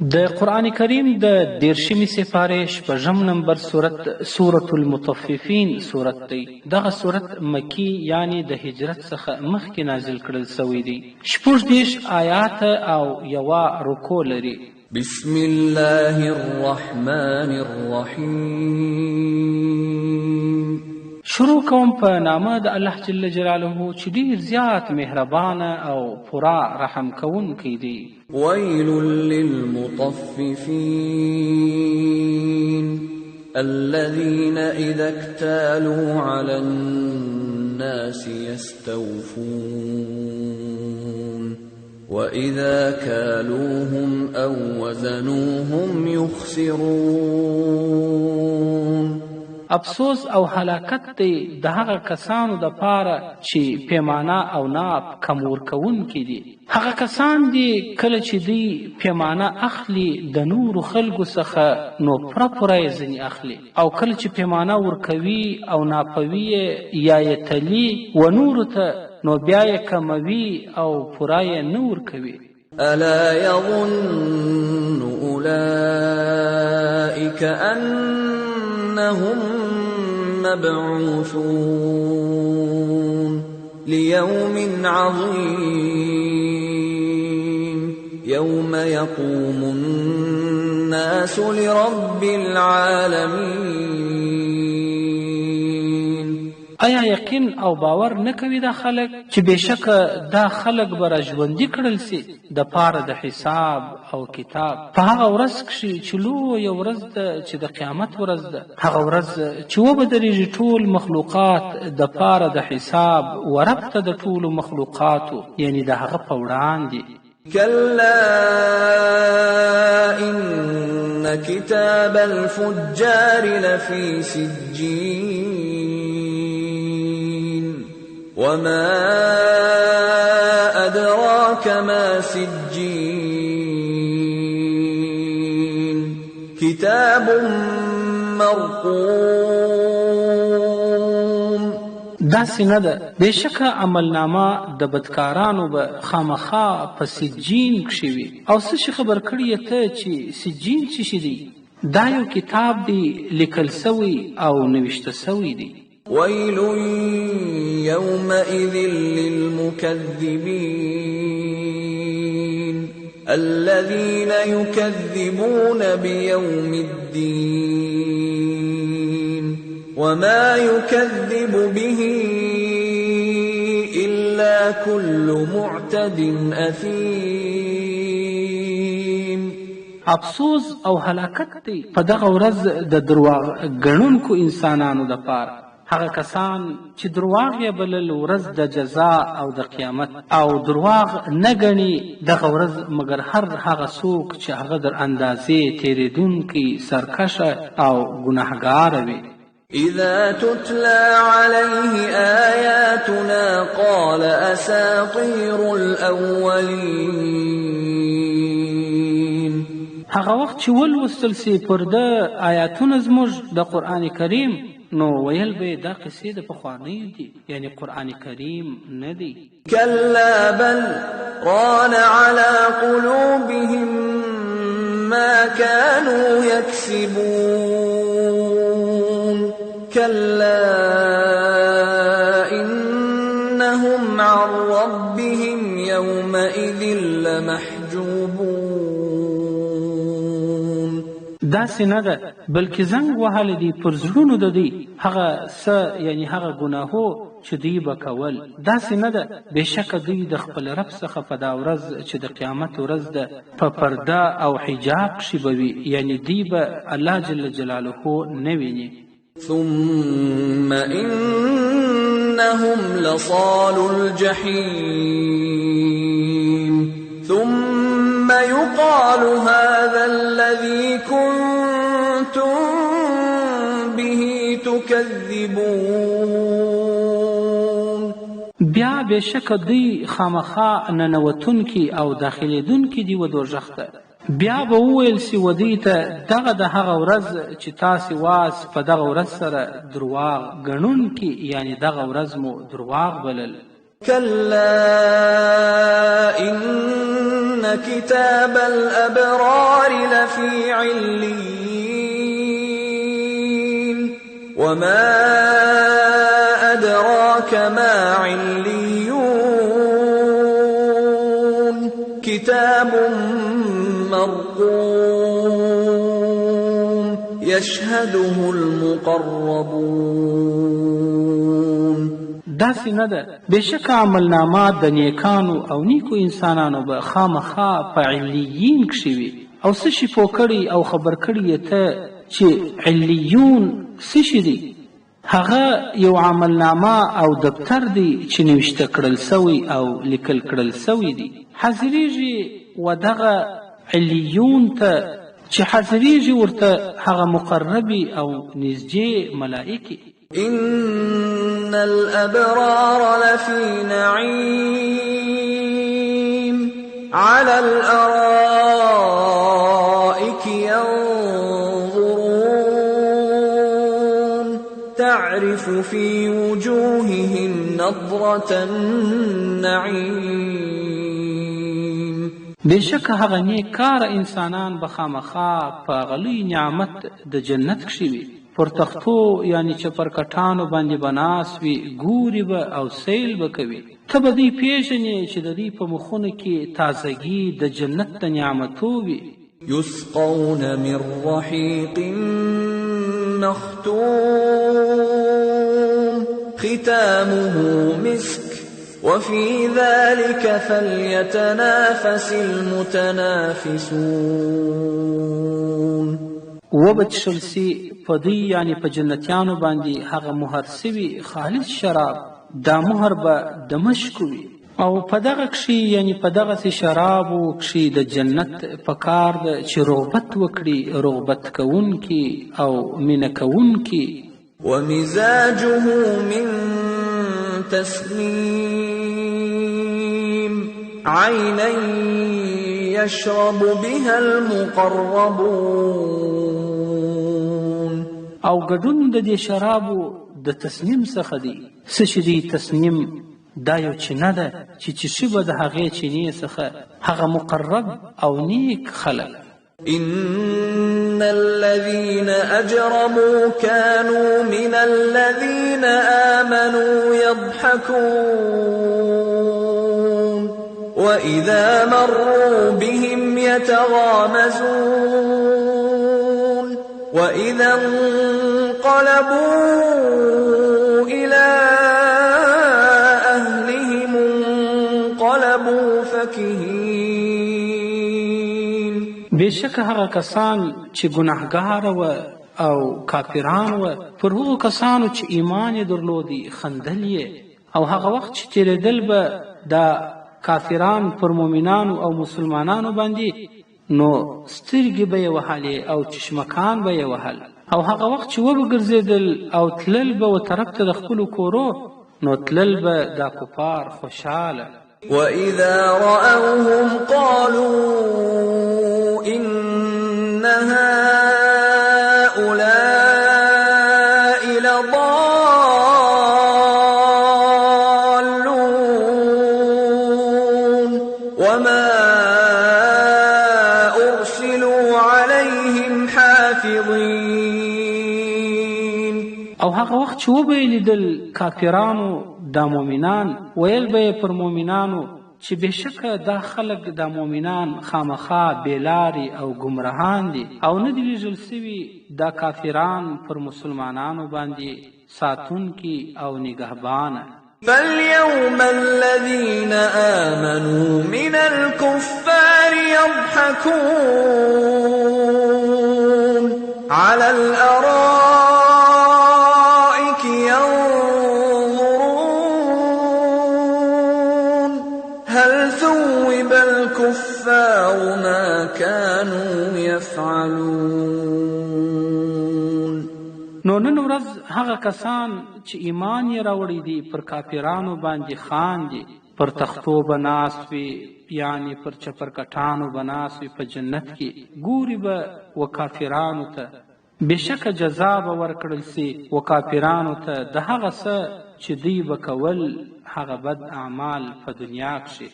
د قرآن کریم د 13مې سپارې 6 نمبر سورة المطففین سورت دی. دغه سورت مکی یعنی د هجرت څخه مخکې نازل کړل سوی دی. 14 آیات او یوه رکوع لري. بسم الله الرحمن الرحیم. شروع کوم په نامه د الله جل جلاله چې ډیر زیات مهربانه او پورا رحم کوونکی دی. ويل للمطففين الذين إذا اكتالوا على الناس يستوفون وإذا كالوهم أو وزنوهم يخسرون. افسوس او هلاکت دی د هغه کسانو د پاره چې پیمانه او ناپ کمور کوونکي دي. هغه کسان دي کله چې دوی پیمانه اخلي د نورو خلکو څخه نو پوره یې ځینې اخلي، او کله چې پیمانه ورکوي او ناپوي یا یې تلي و نورو ته نو بیا یې کموي او پوره یې نه ورکوي. ألا يظن أولئك أنهم مبعوثون ليوم عظيم يوم يقوم الناس لرب العالمين. آیا یقین او باور نه کوي دا خلک چې بېشکه دا خلک به راژوندي کړل سي د پاره د حساب او کتاب په هغه ورځ کښې چې لویه ورځ ده چې د قیامت ورځ ده، هغه ورځ چې وبدرېږي ټول مخلوقات د پاره د حساب ورب ته د ټولو مخلوقاتو یعنی د هغه په وړاندې. كلا إن كتاب الفجار لفي سجين وما أدراك ما سجين كتاب مرقوم. داسې نه ده، بېشکه عملنامه د بدکارانو به خامخا په سجین کښې وي. او څه شي خبر کړي یې ته چې سجین څه شي دی؟ دا یو کتاب دی لیکل سوی او نوشته سوی دی. ويل يومئذ للمكذبين الذين يكذبون بيوم الدين وما يكذب به إلا كل معتد أثيم. افسوس او هلاکت دی په دغه ورځ د درواغ ګڼونکو انسانانو د پاره. هغه کسان چې درواغ یې بلل ورځ د جزا او د قیامت، او درواغ نه ګڼي دغه ورځ مګر هغه څوک چې هغه در اندازې تېرېدونکی سرکشه او ګناهګاره وي. إذا تتلى عليه آياتنا قال أساطير الأولين. هغه وخت چې ولوستل سي پر ده آیاتونه زموږ د قرآن کریم نو ویل به دا قصې د پخوانیو دي، یعنی قرآن کریم نه دی. كلا بل ران على قلوبهم ما كانوا يكسبون كلا إنهم عن ربهم يومئذ لمحجوبون. داسې نه ده بلکې زنګ وهلی دی پر زړونو د دوی هغه څه یعنی هغه ګناهو چې دوی به کول. داسې نه ده بېشکه دوی د خپل رب څخه په دا ورځ چې د قیامت ورځ ده په پرده او حجاب کښې به وي، یعنی دوی به الله جل جلاله نه ویني. ثم إنهم لصالو الجحيم ثم يقال هذا الذي كنتم به تكذبون. بیا بېشکه دوی خامخا ننوتونکي او داخلېدونکي دي و دوژخ ته. بیا به وویل سي و دوی ته دغه د هغه ورځ چې تاسې واس په دغه ورځ سره درواغ ګڼونکي، یعنی دغه ورځ مو درواغ بلل. كلا إن كتاب الأبرار لفي عليين وما أدراك ما عليون كتاب مرقوم يشهده المقربون. داسې نه ده، بېشکه عملنامه د نیکانو او نیکو انسانانو به خامخا په علیین کښې وي. او څه شي پوه کړي او خبر کړي یې ته چې علیون څه شي دي؟ هغه یو عملنامه او دفتر دی چې نوشته کړل سوی او لیکل کړل سوی دی. حاضریږي و دغه علیون ته چې حاضریږي ورته هغه مقربي او نږدې ملائکې. إن الأبرار لفي نعيم على الأرائك ينظرون تعرف في وجوههم نضرة النعيم. بېشکه هغه نیک کاره انسانان به خامخا په هغه لوی نعمت د جنت کښې وي. پر تختو یعنی چپرکټانو باندې به ناست وي، ګوري به او سیل به کوي. ته به دوی پېژنې چې د دوی په مخونو کې تازګي د جنت د نعمتو وي. يسقون من رحيق مختوم ختامه مسك وفي ذلك فليتنافس المتنافسون. وبچشل سي په دوی یعنی په جنتیانو باندې هغه مهر سوي خالص شراب، دا مهر به د مشکو وي. او په دغه کښې یعنی په دغسې شرابو کښې د جنت په کار ده چې رغبت وکړي، رغبت کوونکي او مینه کوونکي. ومزاجه من تسنيم عينا يشرب بها المقربون. او ګډون د دې شرابو د تسنیم څخه دی. څه چې دی تسنیم دا یو چینه ده چې څښي به د هغې چینې څخه هغه مقرب او نیک خلک. إن الذين أجرموا كانوا من الذين آمنوا يضحكون وإذا مروا بهم يتغامزون وإذا انقلبوا إلى أهلهم انقلبوا فكهين. بېشکه هغه کسان چې ګناهګاره وه او کافران وه، پر هغو کسانو چې ایمان یې درلودی خندل یې. او هغه وخت چې تېرېدل به دا کافران پر مؤمنانو او مسلمانانو باندې، نو سترګې به یې وهلې او چشمکان به یې وهل. او هغه وخت چې وبه ګرځېدل او تلل به و طرف ته د خپلو کورو، نو تلل به دا کفار خوشحاله. وإذا رأوهم قالوا إن هؤلاء لضالون وما أرسلوا عليهم حافظين. او هغه وخت چې وبه یې لیدل کافرانو دا مؤمنان، ویل به یې پر مؤمنانو چې بېشکه دا خلک دا مؤمنان خامخا بېلارې او ګمراهان دي، او نه دي لیږل سوي دا کافران پر مسلمانانو باندې ساتونکي او نگهبانه. فاليوم الذين آمنوا من الكفار يضحكون على الأرائك ينظرون هل ثوب الكفار ما كانوا يفعلون. نو نن ورځ هغه کسان چې ایمان یې راوړی دي پر کافرانو باندې خاندي، پر تختو به ناست وي، یعنی پر چپرکټانو به ناست وي په جنت کې، ګوري به و کافرانو ته. بېشکه جزا به ورکړل سي و کافرانو ته د هغه څه چې دوی به کول، هغه بد اعمال په دنیا کښې.